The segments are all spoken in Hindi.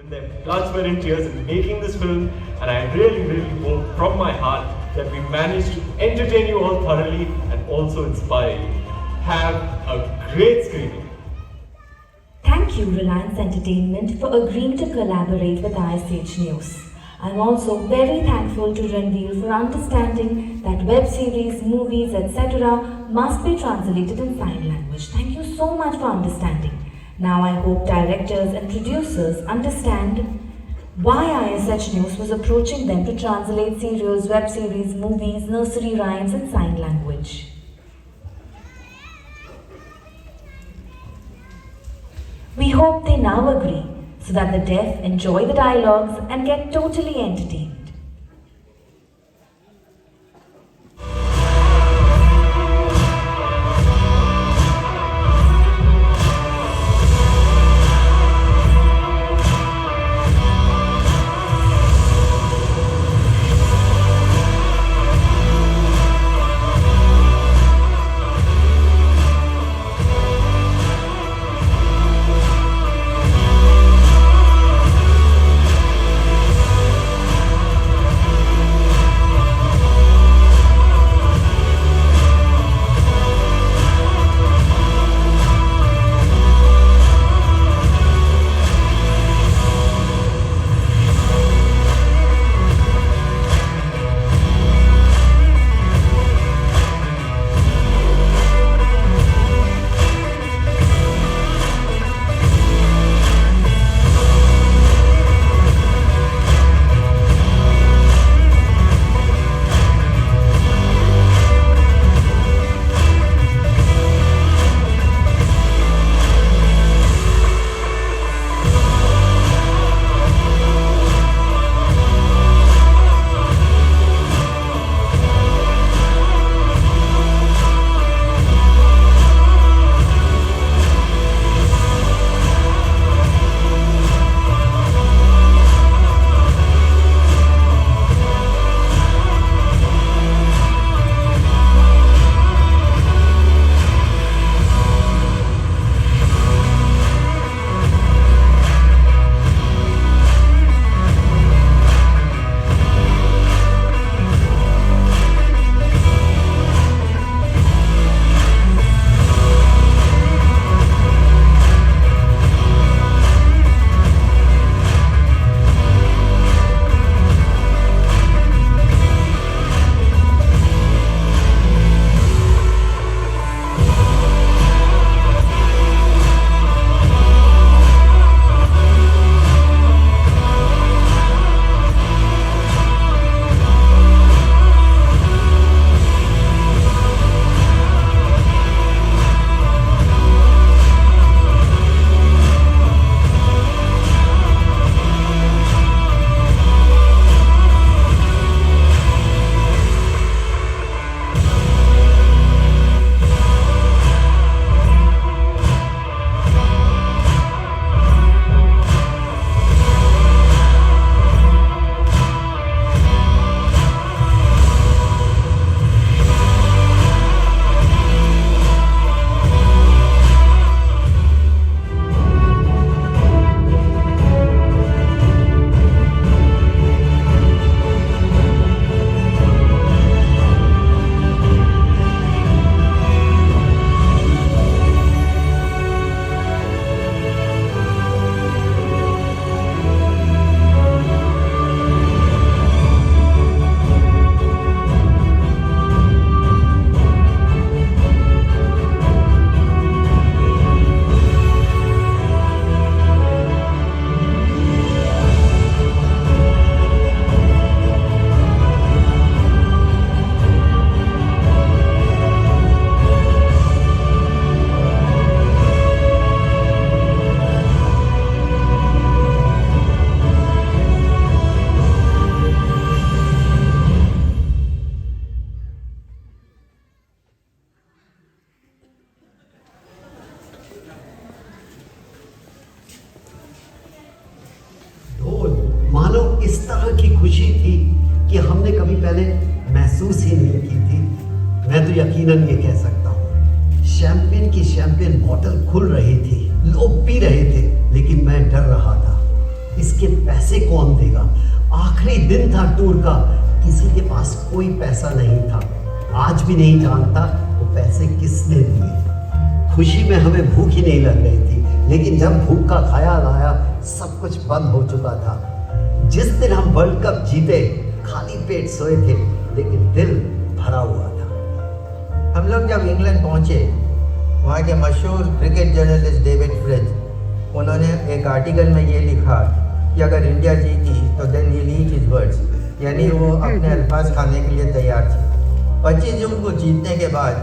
Their blood, sweat and tears in making this film, and I really hope from my heart that we managed to entertain you all thoroughly and also inspire you. Have a great screening. Thank you, Reliance Entertainment, for agreeing to collaborate with ISH News. I'm also very thankful to Ranveer for understanding that web series, movies, etc. must be translated in sign language. Thank you so much for understanding. Now I hope directors and producers understand why ISH News was approaching them to translate serials, web series, movies, nursery rhymes in sign language. We hope they now agree so that the deaf enjoy the dialogues and get totally entertained. इस तरह की खुशी थी कि हमने कभी पहले महसूस ही नहीं की थी। मैं तो यकीनन ये कह सकता हूँ, शैंपेन की शैंपेन बोतल खुल रही थी, लोग पी रहे थे, लेकिन मैं डर रहा था। इसके पैसे कौन देगा? आखिरी दिन था टूर का, किसी के पास कोई पैसा नहीं था। आज भी नहीं जानता वो पैसे किसने दिए। खुशी में हमें भूख ही नहीं लग रही थी, लेकिन जब भूख का ख्याल आया सब कुछ बंद हो चुका था। जिस दिन हम वर्ल्ड कप जीते खाली पेट सोए थे, लेकिन दिल भरा हुआ था। हम लोग जब इंग्लैंड पहुंचे, वहाँ के मशहूर क्रिकेट जर्नलिस्ट डेविड फ्रिज, उन्होंने एक आर्टिकल में ये लिखा कि अगर इंडिया जीती तो then he eat his words, यानी वो अपने अल्फाज खाने के लिए तैयार थे। 25 जून को जीतने के बाद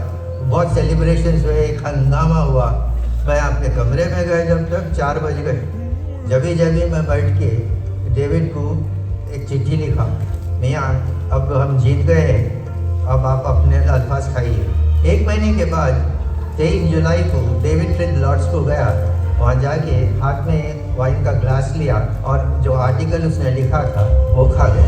बहुत सेलिब्रेशंस हुए, एक हंगामा हुआ। मैं अपने कमरे में गए जब तक 4 बज गए। जब मैं बैठ के डेविड को एक चिट्ठी लिखा, मियाँ अब हम जीत गए हैं, अब आप अपने अल्फाज खाइए। 1 महीने के बाद 23 जुलाई को डेविड फ्रिज लॉर्ड्स को गया। वहाँ जाके हाथ में वाइन का ग्लास लिया और जो आर्टिकल उसने लिखा था वो खा गया।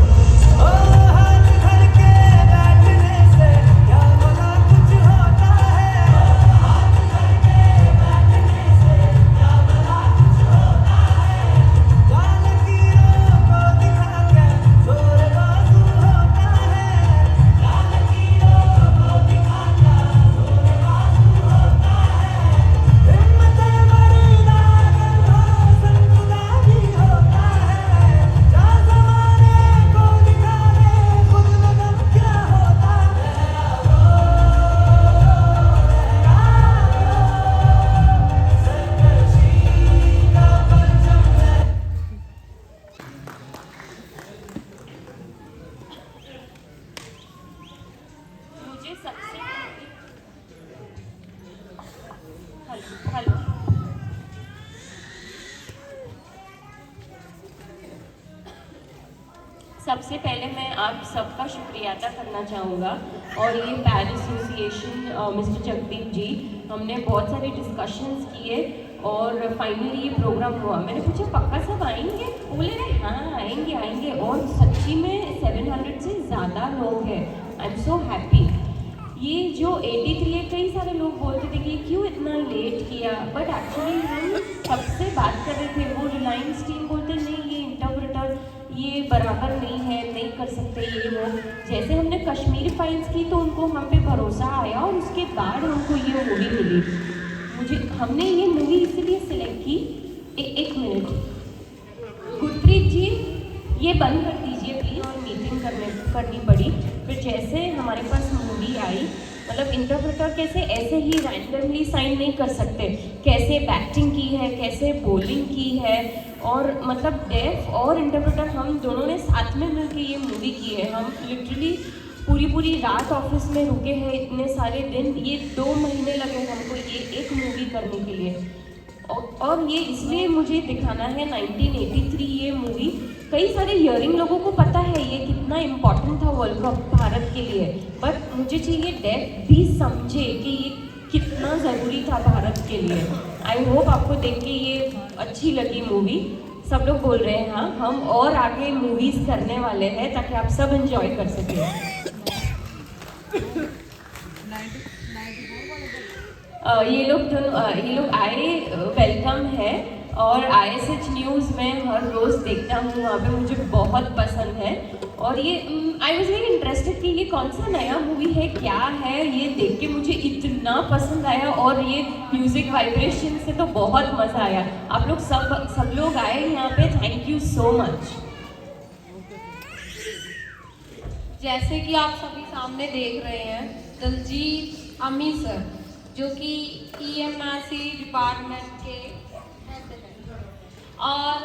सबसे पहले मैं आप सबका शुक्रिया अदा करना चाहूँगा और ये पैर एसोसिएशन मिस्टर जगदीप जी, हमने बहुत सारे डिस्कशंस किए और फाइनली ये प्रोग्राम हुआ। मैंने पूछा पक्का सब आएंगे? बोले रहे हाँ आएंगे आएंगे, और सच्ची में 700 से ज़्यादा लोग हैं। आई एम सो हैप्पी। ये जो 83 है, कई सारे लोग बोलते थे कि क्यों इतना लेट किया, बट एक्चुअली हम सबसे बात कर रहे थे। वो रिलायंस टीम बोलते नहीं ये इंटरप्रेटर ये बराबर नहीं है, नहीं कर सकते ये वो। जैसे हमने कश्मीर फाइल्स की तो उनको हम पे भरोसा आया और उसके बाद हमको ये मूवी मिली। हमने ये मूवी इसीलिए सिलेक्ट की। एक मिनट गुरप्रीत जी, ये बंद कर दीजिए प्लीज़। और मीटिंग करनी पड़ी। फिर जैसे हमारे पास मूवी आई, मतलब इंटरप्रेटर कैसे ऐसे ही रैंडमली साइन नहीं कर सकते, कैसे एक्टिंग की है, कैसे बोलिंग की है, और मतलब डेफ और इंटरप्रेटर हम दोनों ने साथ में मिलकर ये मूवी की है। हम लिटरली पूरी रात ऑफिस में रुके हैं, इतने सारे दिन, ये 2 महीने लगे हमको ये एक मूवी करने के लिए। और ये इसलिए मुझे दिखाना है 1983 ये मूवी। कई सारे हियरिंग लोगों को पता है ये कितना इम्पोर्टेंट था वर्ल्ड कप भारत के लिए, बट मुझे चाहिए डेफ भी समझे कि ये कितना ज़रूरी था भारत के लिए। आई होप आपको देख के ये अच्छी लगी मूवी। सब लोग बोल रहे हैं हाँ, हम और आगे मूवीज़ करने वाले हैं ताकि आप सब एंजॉय कर सकें। ये लोग आए, वेलकम है। और ISH न्यूज़ में हर रोज़ देखता हूँ, वहाँ पे मुझे बहुत पसंद है। और ये आई वॉज वेरी इंटरेस्टेड कि ये कौन सा नया मूवी है, क्या है, ये देख के मुझे इतना पसंद आया। और ये म्यूज़िक वाइब्रेशन से तो बहुत मज़ा आया। आप लोग सब लोग आए यहाँ पे, थैंक यू सो मच। जैसे कि आप सभी सामने देख रहे हैं, दलजीत अमी सर जो कि EMRC डिपार्टमेंट के हेड हैं, और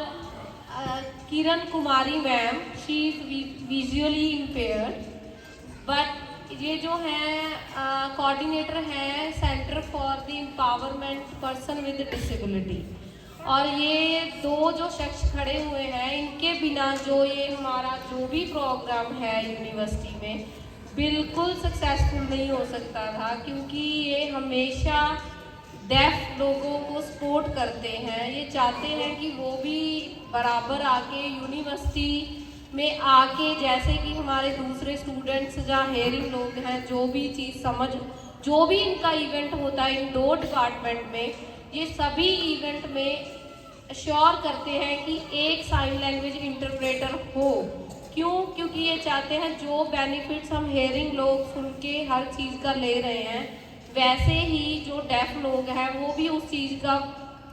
Kiran Kumari ma'am, she is visually impaired, but ये जो हैं कोऑर्डिनेटर हैं centre for the empowerment person with disability. और ये 2 जो शख्स खड़े हुए हैं, इनके बिना जो ये हमारा जो भी प्रोग्राम है यूनिवर्सिटी में बिल्कुल सक्सेसफुल नहीं हो सकता था, क्योंकि ये हमेशा डेफ लोगों को सपोर्ट करते हैं। ये चाहते हैं कि वो भी बराबर आके यूनिवर्सिटी में आके, जैसे कि हमारे दूसरे स्टूडेंट्स जहाँ हेयरिंग लोग हैं, जो भी चीज़ जो भी इनका इवेंट होता है इन 2 डिपार्टमेंट में, ये सभी इवेंट में अश्योर करते हैं कि एक साइन लैंग्वेज इंटरप्रेटर हो। क्यों? क्योंकि ये चाहते हैं जो बेनिफिट्स हम हेयरिंग लोग सुन के हर चीज़ का ले रहे हैं, वैसे ही जो डेफ लोग हैं वो भी उस चीज़ का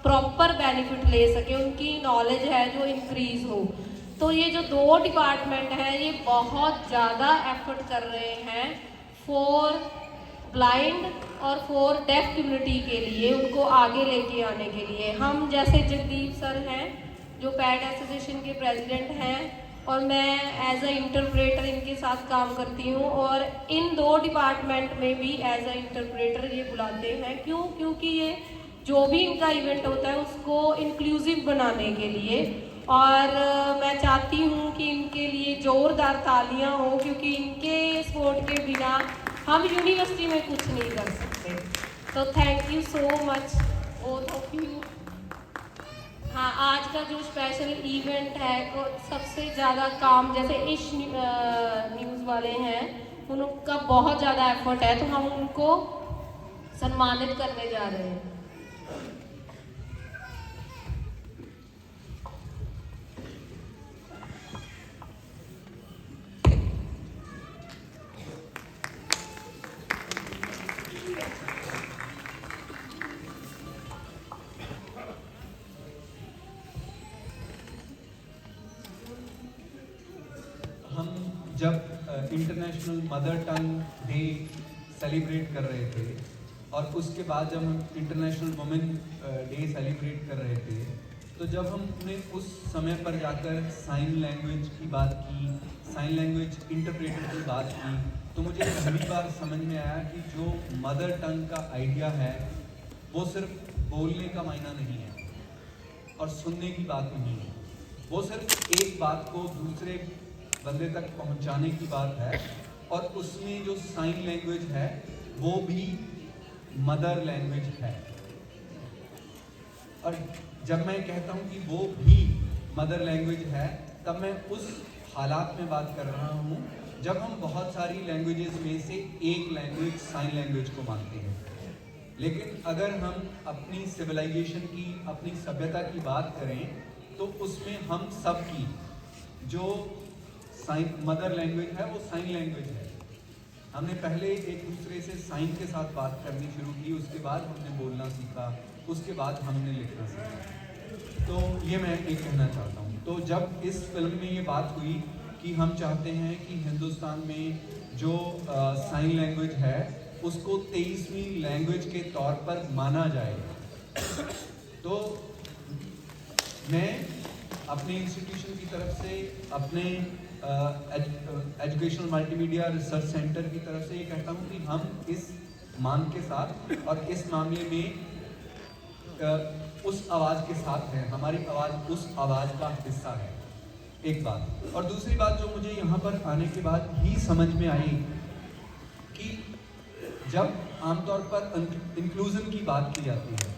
प्रॉपर बेनिफिट ले सके, उनकी नॉलेज है जो इंक्रीज़ हो। तो ये जो 2 डिपार्टमेंट हैं ये बहुत ज़्यादा एफर्ट कर रहे हैं फॉर ब्लाइंड और फॉर डेफ कम्युनिटी के लिए, उनको आगे लेके आने के लिए। हम जैसे जगदीप सर हैं जो पैड एसोसिएशन के प्रेसिडेंट हैं, और मैं एज अ इंटरप्रेटर इनके साथ काम करती हूँ, और इन 2 डिपार्टमेंट में भी एज अ इंटरप्रेटर ये बुलाते हैं। क्यों? क्योंकि ये जो भी इनका इवेंट होता है उसको इंक्लूसिव बनाने के लिए, और मैं चाहती हूँ कि इनके लिए ज़ोरदार तालियां हो, क्योंकि इनके सपोर्ट के बिना हम यूनिवर्सिटी में कुछ नहीं कर सकते। तो thank you so much both of you. हाँ, आज का जो स्पेशल इवेंट है तो सबसे ज़्यादा काम जैसे इश न्यूज़ वाले हैं उनका बहुत ज़्यादा एफर्ट है, तो हम उनको सम्मानित करने जा रहे हैं। हम जब international mother tongue day celebrate कर रहे थे, और उसके बाद जब हम इंटरनेशनल वुमेन डे सेलिब्रेट कर रहे थे, तो जब हमने उस समय पर जाकर साइन लैंग्वेज की बात की, साइन लैंग्वेज इंटरप्रेटर की बात की, तो मुझे पहली बार समझ में आया कि जो मदर टंग का आइडिया है वो सिर्फ बोलने का मायना नहीं है और सुनने की बात नहीं है, वो सिर्फ एक बात को दूसरे बंदे तक पहुंचाने की बात है, और उसमें जो साइन लैंग्वेज है वो भी मदर लैंग्वेज है। और जब मैं कहता हूं कि वो भी मदर लैंग्वेज है, तब मैं उस हालात में बात कर रहा हूं जब हम बहुत सारी लैंग्वेजेस में से एक लैंग्वेज साइन लैंग्वेज को मानते हैं। लेकिन अगर हम अपनी सिविलाइजेशन की, अपनी सभ्यता की बात करें, तो उसमें हम सब की जो साइन मदर लैंग्वेज है वो साइन लैंग्वेज है। हमने पहले एक दूसरे से साइन के साथ बात करनी शुरू की, उसके बाद हमने बोलना सीखा, उसके बाद हमने लिखना सीखा। तो ये मैं एक कहना चाहता हूँ। तो जब इस फिल्म में ये बात हुई कि हम चाहते हैं कि हिंदुस्तान में जो साइन लैंग्वेज है उसको 23वीं लैंग्वेज के तौर पर माना जाए, तो मैं अपने इंस्टीट्यूशन की तरफ से, अपने एजुकेशनल मल्टीमीडिया रिसर्च सेंटर की तरफ से ये कहता हूँ कि हम इस मांग के साथ और इस मामले में उस आवाज़ के साथ हैं। हमारी आवाज़ उस आवाज़ का हिस्सा है, एक बात। और दूसरी बात जो मुझे यहाँ पर आने के बाद ही समझ में आई कि जब आमतौर पर इंक्लूजन की बात की जाती है,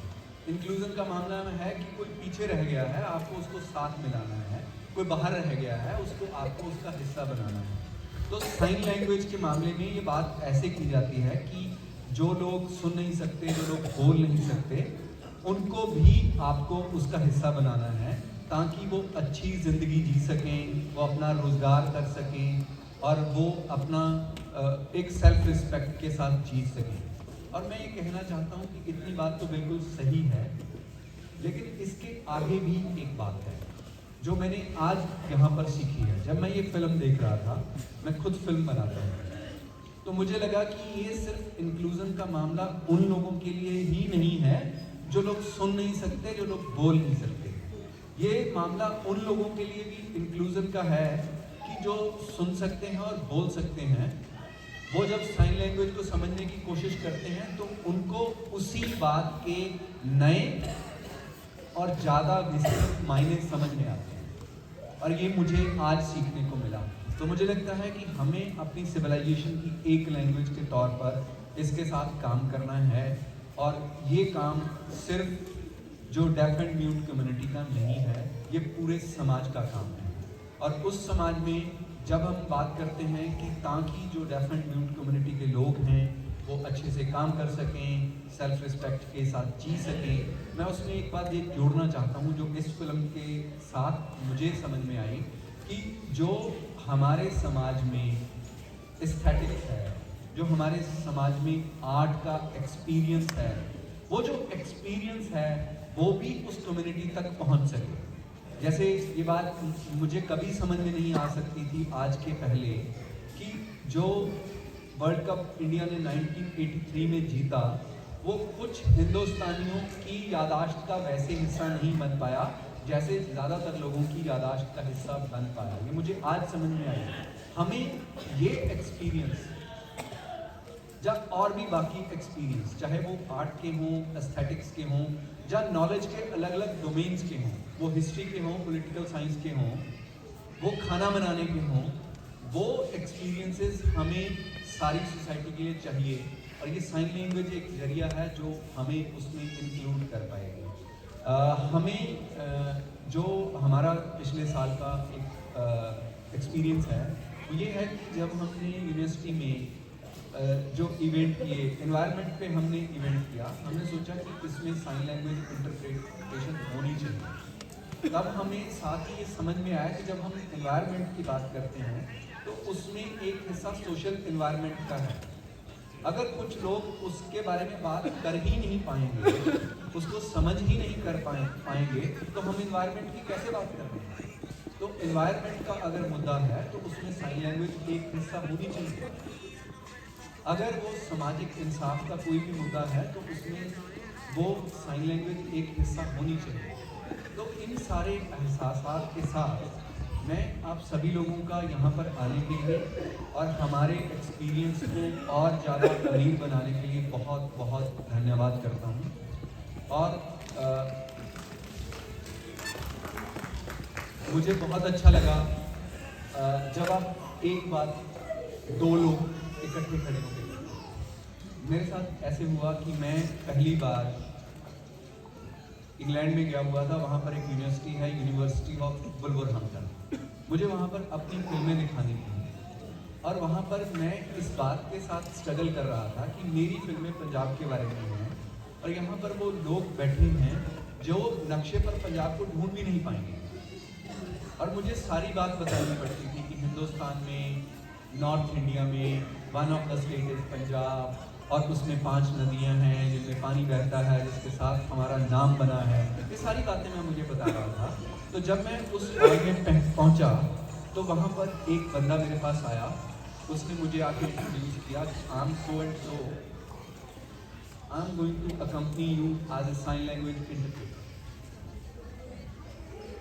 इंक्लूजन का मामला में है कि कोई पीछे रह गया है, आपको उसको साथ मिलाना है, कोई बाहर रह गया है, उसको आपको उसका हिस्सा बनाना है। तो साइन लैंग्वेज के मामले में ये बात ऐसे की जाती है कि जो लोग सुन नहीं सकते, जो लोग बोल नहीं सकते, उनको भी आपको उसका हिस्सा बनाना है ताकि वो अच्छी ज़िंदगी जी सकें, वो अपना रोज़गार कर सकें और वो अपना एक सेल्फ रिस्पेक्ट के साथ जी सकें। और मैं ये कहना चाहता हूँ कि इतनी बात तो बिल्कुल सही है, लेकिन इसके आगे भी एक बात है जो मैंने आज यहाँ पर सीखी है। जब मैं ये फिल्म देख रहा था, मैं खुद फिल्म बनाता हूँ, तो मुझे लगा कि ये सिर्फ इंक्लूजन का मामला उन लोगों के लिए ही नहीं है जो लोग सुन नहीं सकते, जो लोग बोल नहीं सकते। ये मामला उन लोगों के लिए भी इंक्लूजन का है कि जो सुन सकते हैं और बोल सकते हैं। वो जब साइन लैंग्वेज को समझने की कोशिश करते हैं तो उनको उसी बात के नए और ज़्यादा विस्तृत मायने समझ में आते हैं, और ये मुझे आज सीखने को मिला। तो मुझे लगता है कि हमें अपनी सिविलाइजेशन की एक लैंग्वेज के तौर पर इसके साथ काम करना है, और ये काम सिर्फ जो डेफ एंड म्यूट कम्युनिटी का नहीं है, ये पूरे समाज का काम है। और उस समाज में जब हम बात करते हैं कि ताकि जो डेफ एंड म्यूट कम्युनिटी के लोग हैं वो अच्छे से काम कर सकें, सेल्फ रिस्पेक्ट के साथ जी सकें। मैं उसमें एक बात ये जोड़ना चाहता हूँ जो इस फिल्म के साथ मुझे समझ में आई कि जो हमारे समाज में एस्थेटिक्स है, जो हमारे समाज में आर्ट का एक्सपीरियंस है, वो जो एक्सपीरियंस है वो भी उस कम्युनिटी तक पहुँच सके। जैसे ये बात मुझे कभी समझ में नहीं आ सकती थी आज के पहले कि जो वर्ल्ड कप इंडिया ने 1983 में जीता वो कुछ हिंदुस्तानियों की यादाश्त का वैसे हिस्सा नहीं बन पाया जैसे ज़्यादातर लोगों की यादाश्त का हिस्सा बन पाया। ये मुझे आज समझ में आया। हमें ये एक्सपीरियंस जब और भी बाकी एक्सपीरियंस, चाहे वो आर्ट के हों, एस्थेटिक्स के हों, या नॉलेज के अलग अलग डोमेन्स के हों, वो हिस्ट्री के हों, पॉलिटिकल साइंस के हों, वो खाना बनाने के हों, वो एक्सपीरियंसेस हमें सारी सोसाइटी के लिए चाहिए। और ये साइन लैंग्वेज एक जरिया है जो हमें उसमें इंक्लूड कर पाएगी। हमें जो हमारा पिछले साल का एक एक्सपीरियंस है वो ये है कि जब हमने यूनिवर्सिटी में जो इवेंट किए, एनवायरनमेंट पे हमने इवेंट किया, हमने सोचा कि इसमें साइन लैंग्वेज इंटरप्रिटेशन होनी चाहिए। तब हमें साथ ही ये समझ में आया कि जब हम एनवायरनमेंट की बात करते हैं तो उसमें एक हिस्सा सोशल एनवायरनमेंट का है। अगर कुछ लोग उसके बारे में बात कर ही नहीं पाएंगे, उसको समझ ही नहीं कर पाएंगे तो हम एनवायरनमेंट की कैसे बात कर रहे हैं। तो एनवायरनमेंट का अगर मुद्दा है तो उसमें साइन लैंग्वेज एक हिस्सा होनी चाहिए। अगर वो सामाजिक इंसाफ का कोई भी मुद्दा है तो उसमें वो साइन लैंग्वेज एक हिस्सा होनी चाहिए। तो इन सारे एहसासात के साथ मैं आप सभी लोगों का यहाँ पर आने के लिए और हमारे एक्सपीरियंस को और ज़्यादा अमीर बनाने के लिए बहुत बहुत धन्यवाद करता हूँ। और मुझे बहुत अच्छा लगा जब आप एक बात दो लोग इकट्ठे खड़े हो गए। मेरे साथ ऐसे हुआ कि मैं पहली बार इंग्लैंड में गया हुआ था। वहाँ पर एक यूनिवर्सिटी है, यूनिवर्सिटी ऑफ वुल्वरहैम्पटन। मुझे वहाँ पर अपनी फिल्में दिखानी थी और वहाँ पर मैं इस बात के साथ स्ट्रगल कर रहा था कि मेरी फिल्में पंजाब के बारे में हैं और यहाँ पर वो लोग बैठे हैं जो नक्शे पर पंजाब को ढूंढ भी नहीं पाएंगे। और मुझे सारी बात बतानी पड़ती थी कि हिंदुस्तान में, नॉर्थ इंडिया में one of the state is Punjab और उसमें 5 नदियां हैं जिनमें पानी बहता है, जिसके साथ हमारा नाम बना है। ये सारी बातें मैं मुझे बता रहा था। तो जब मैं उस हॉल में पहुंचा तो वहाँ पर एक बंदा मेरे पास आया, उसने मुझे आके इंट्रोड्यूस किया, I am so and so, I am going to accompany you as a sign language interpreter.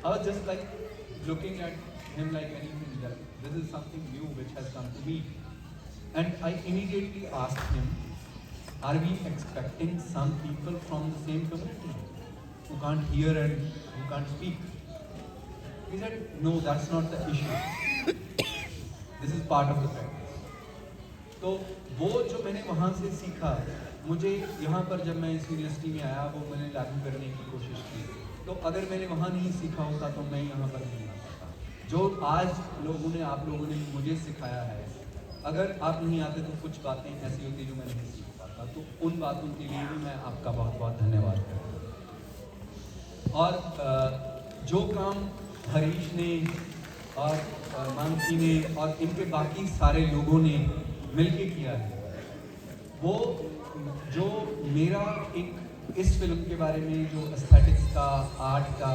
I was just like looking at him like anything, that this is something new which has come to me. And I immediately asked him, are we expecting some people from the same community who can't hear and who can't speak? He said, no, that's not the issue. This is part of the practice. तो वो जो मैंने वहाँ से सीखा, मुझे यहाँ पर जब मैं इस यूनिवर्सिटी में आया वो मैंने लागू करने की कोशिश की। तो अगर मैंने वहाँ नहीं सीखा होता तो मैं यहाँ पर नहीं आ पाता। जो आज आप लोगों ने मुझे सिखाया है, अगर आप नहीं आते तो कुछ बातें ऐसी होती जो मैं नहीं सीख पाता। तो उन बातों के लिए भी मैं आपका बहुत बहुत धन्यवाद करता हूँ। और जो काम हरीश ने और मानसी ने और इनके बाकी सारे लोगों ने मिलके किया है, वो जो मेरा एक इस फिल्म के बारे में जो एस्थेटिक्स का, आर्ट का,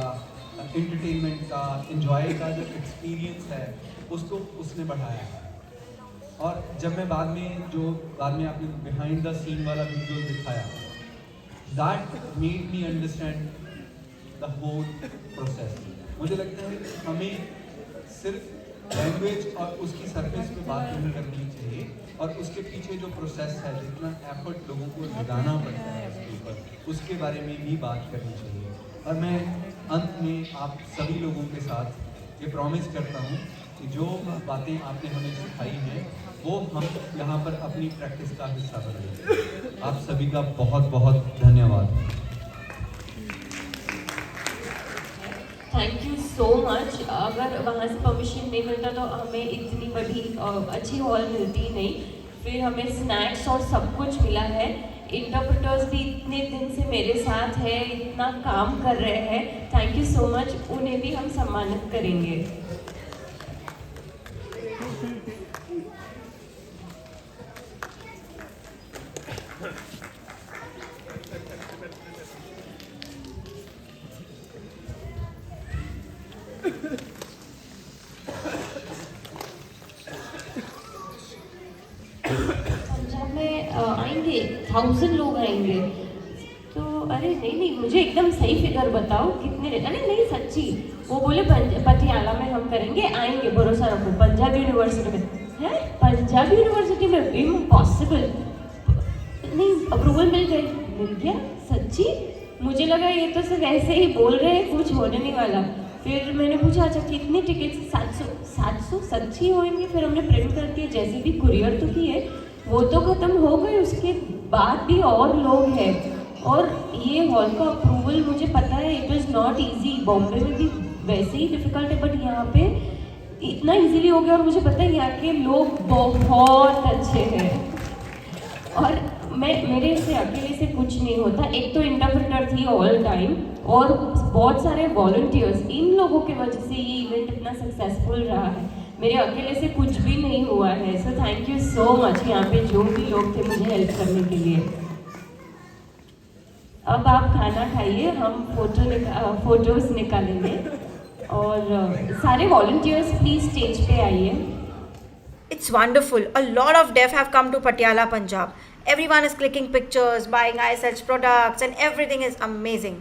एंटरटेनमेंट का, एंजॉय का जो एक्सपीरियंस है उसको उसने बढ़ाया है। और जब मैं बाद में आपने बिहाइंड द सीन वाला वीडियो दिखाया, that made me understand the whole process. मुझे लगता है कि हमें सिर्फ लैंग्वेज और उसकी सरफेस पे बात नहीं करनी चाहिए और उसके पीछे जो प्रोसेस है, जितना एफर्ट लोगों को लगाना पड़ता है उसके ऊपर, उसके बारे में भी बात करनी चाहिए। और मैं अंत में आप सभी लोगों के साथ ये प्रॉमिस करता हूँ कि जो बातें आपने हमें सिखाई हैं वो हम यहाँ पर अपनी प्रैक्टिस का हिस्सा बनाएंगे। आप सभी का बहुत बहुत धन्यवाद। Thank you so much. अगर वहाँ से परमिशन नहीं मिलता तो हमें इतनी बड़ी अच्छी हॉल मिलती नहीं। फिर हमें स्नैक्स और सब कुछ मिला है। इंटरप्रेटर्स भी इतने दिन से मेरे साथ है, इतना काम कर रहे हैं, थैंक यू सो मच, उन्हें भी हम सम्मानित करेंगे। पंजाब में आएंगे 1000 लोग आएंगे, तो अरे नहीं मुझे एकदम सही फिगर बताओ कितने अरे नहीं सच्ची, वो बोले पटियाला में हम करेंगे, आएंगे भरोसा रखो। पंजाब यूनिवर्सिटी में है, पंजाब यूनिवर्सिटी में इम्पॉसिबल, नहीं अप्रूवल मिल गया सच्ची। मुझे लगा ये तो सिर्फ ऐसे ही बोल रहे हैं, कुछ होने नहीं वाला। फिर मैंने पूछा अच्छा कितने टिकट? 700 सच्ची होंगे। फिर हमने प्रिंट करके जैसे भी कुरियर तो किए, वो तो ख़त्म हो गए, उसके बाद भी और लोग हैं। और ये हॉल का अप्रूवल मुझे पता है it is not easy, Bombay में भी वैसे ही डिफ़िकल्ट है, बट यहाँ पे इतना इजीली हो गया। और मुझे पता है यहाँ के लोग बहुत अच्छे हैं, और मेरे से अकेले से कुछ नहीं होता। एक तो इंटरप्रेटर थी ऑल टाइम, और बहुत सारे वॉलंटियर्स, इन लोगों के वजह से ये इवेंट इतना सक्सेसफुल रहा है। मेरे अकेले से कुछ भी नहीं हुआ है। So thank you so much यहाँ पे जो भी लोग थे मुझे हेल्प करने के लिए। अब आप खाना खाइए, हम फोटोज़ निकालेंगे, और सारे वॉलंटियर्स प्लीज़ स्टेज पे आइए। It's wonderful. A lot of deaf have come to Patiala, Punjab. Everyone is clicking pictures, buying ISH products, and everything is amazing.